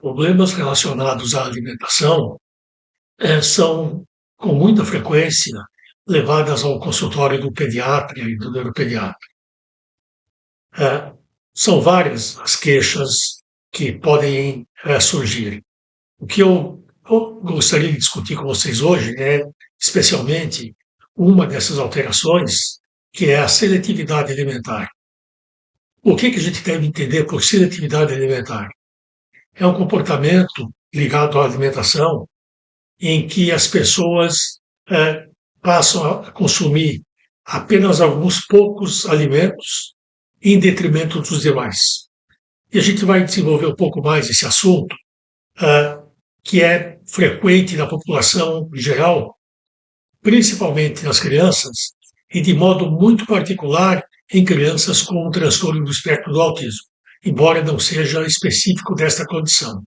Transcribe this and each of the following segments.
Problemas relacionados à alimentação são, com muita frequência, levadas ao consultório do pediatra e do neuropediatra. Eh, São várias as queixas que podem surgir. O que eu gostaria de discutir com vocês hoje é, especialmente, uma dessas alterações, que é a seletividade alimentar. O que a gente deve entender por seletividade alimentar? É um comportamento ligado à alimentação em que as pessoas eh, passam a consumir apenas alguns poucos alimentos em detrimento dos demais. E a gente vai desenvolver um pouco mais esse assunto, eh, que é frequente na população em geral, principalmente nas crianças, e de modo muito particular em crianças com um transtorno do espectro do autismo, embora não seja específico desta condição.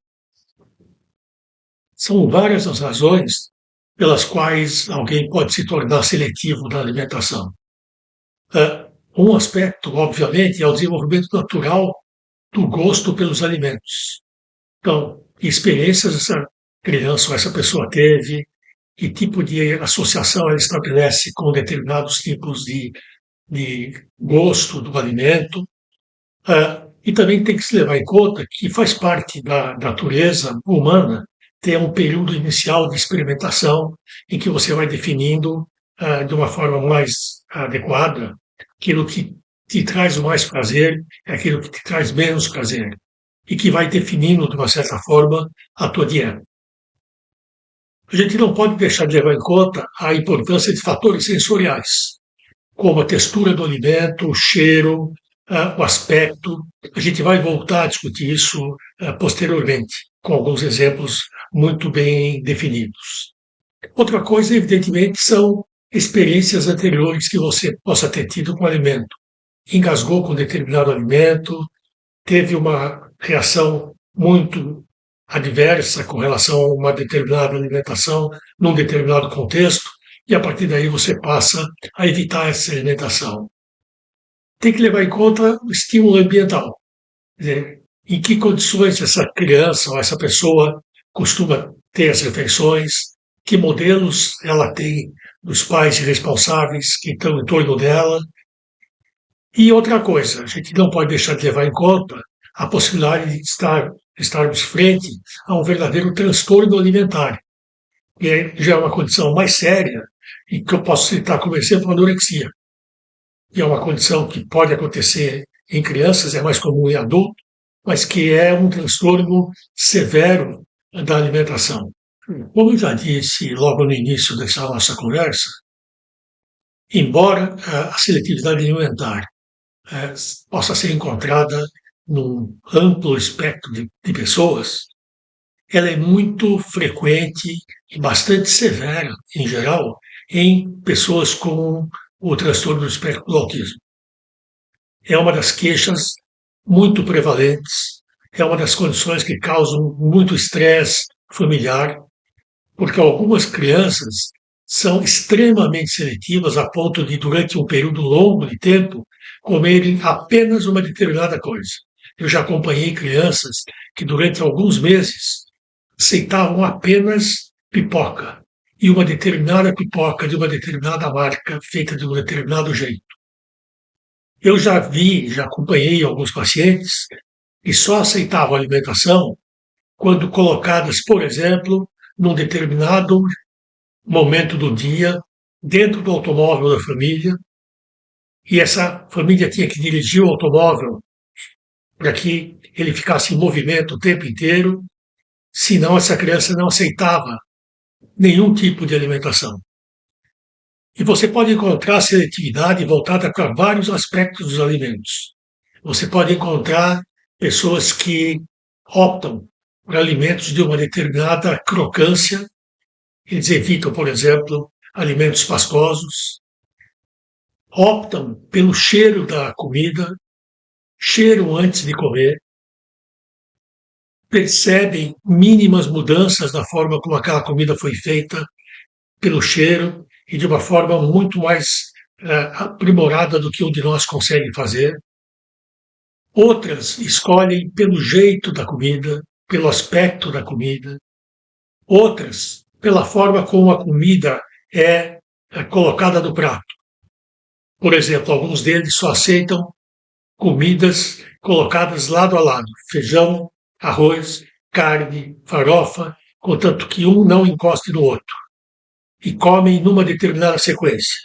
São várias as razões pelas quais alguém pode se tornar seletivo na alimentação. Um aspecto, obviamente, é o desenvolvimento natural do gosto pelos alimentos. Então, que experiências essa criança ou essa pessoa teve, que tipo de associação ela estabelece com determinados tipos de gosto do alimento. E também tem que se levar em conta que faz parte da natureza humana ter um período inicial de experimentação em que você vai definindo de uma forma mais adequada aquilo que te traz mais prazer e aquilo que te traz menos prazer e que vai definindo, de uma certa forma, a tua dieta. A gente não pode deixar de levar em conta a importância de fatores sensoriais, como a textura do alimento, o cheiro, o aspecto. A gente vai voltar a discutir isso posteriormente, com alguns exemplos muito bem definidos. Outra coisa, evidentemente, são experiências anteriores que você possa ter tido com o alimento. Engasgou com determinado alimento, teve uma reação muito adversa com relação a uma determinada alimentação num determinado contexto, e a partir daí você passa a evitar essa alimentação. Tem que levar em conta o estímulo ambiental. Quer dizer, em que condições essa criança ou essa pessoa costuma ter as refeições, que modelos ela tem dos pais responsáveis que estão em torno dela. E outra coisa, a gente não pode deixar de levar em conta a possibilidade de estarmos frente a um verdadeiro transtorno alimentar, que já é uma condição mais séria e que eu posso citar como exemplo a anorexia, que é uma condição que pode acontecer em crianças, é mais comum em adultos, mas que é um transtorno severo da alimentação. Como eu já disse logo no início dessa nossa conversa, embora a seletividade alimentar possa ser encontrada num amplo espectro de pessoas, ela é muito frequente e bastante severa, em geral, em pessoas com o transtorno do espectro do autismo. É uma das queixas muito prevalentes, é uma das condições que causam muito estresse familiar, porque algumas crianças são extremamente seletivas a ponto de, durante um período longo de tempo, comerem apenas uma determinada coisa. Eu já acompanhei crianças que, durante alguns meses, aceitavam apenas pipoca, e uma determinada pipoca de uma determinada marca, feita de um determinado jeito. Eu já vi, já acompanhei alguns pacientes que só aceitavam alimentação quando colocadas, por exemplo, num determinado momento do dia, dentro do automóvel da família, e essa família tinha que dirigir o automóvel para que ele ficasse em movimento o tempo inteiro, senão essa criança não aceitava nenhum tipo de alimentação. E você pode encontrar seletividade voltada para vários aspectos dos alimentos. Você pode encontrar pessoas que optam por alimentos de uma determinada crocância. Eles evitam, por exemplo, alimentos pastosos, optam pelo cheiro da comida, cheiram antes de comer, percebem mínimas mudanças da forma como aquela comida foi feita pelo cheiro e de uma forma muito mais aprimorada do que um de nós consegue fazer. Outras escolhem pelo jeito da comida, pelo aspecto da comida, outras pela forma como a comida é colocada no prato. Por exemplo, alguns deles só aceitam comidas colocadas lado a lado, feijão, arroz, carne, farofa, contanto que um não encoste no outro, e comem numa determinada sequência.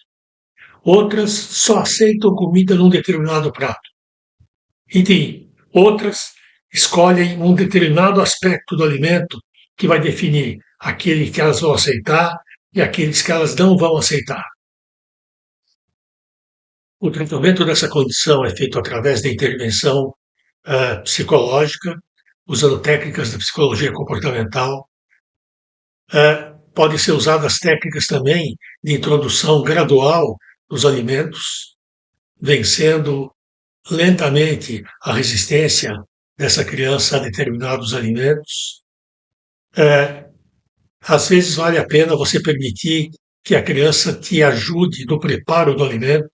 Outras só aceitam comida num determinado prato. E outras escolhem um determinado aspecto do alimento que vai definir aquele que elas vão aceitar e aqueles que elas não vão aceitar. O tratamento dessa condição é feito através da intervenção psicológica, usando técnicas da psicologia comportamental. Podem ser usadas técnicas também de introdução gradual dos alimentos, vencendo lentamente a resistência dessa criança a determinados alimentos. Às vezes vale a pena você permitir que a criança te ajude no preparo do alimento,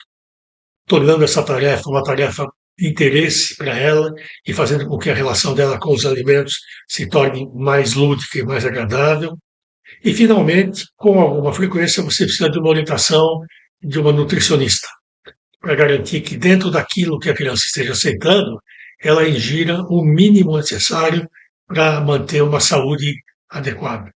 tornando essa tarefa uma tarefa de interesse para ela e fazendo com que a relação dela com os alimentos se torne mais lúdica e mais agradável. E, finalmente, com alguma frequência, você precisa de uma orientação de uma nutricionista, para garantir que, dentro daquilo que a criança esteja aceitando, ela ingira o mínimo necessário para manter uma saúde adequada.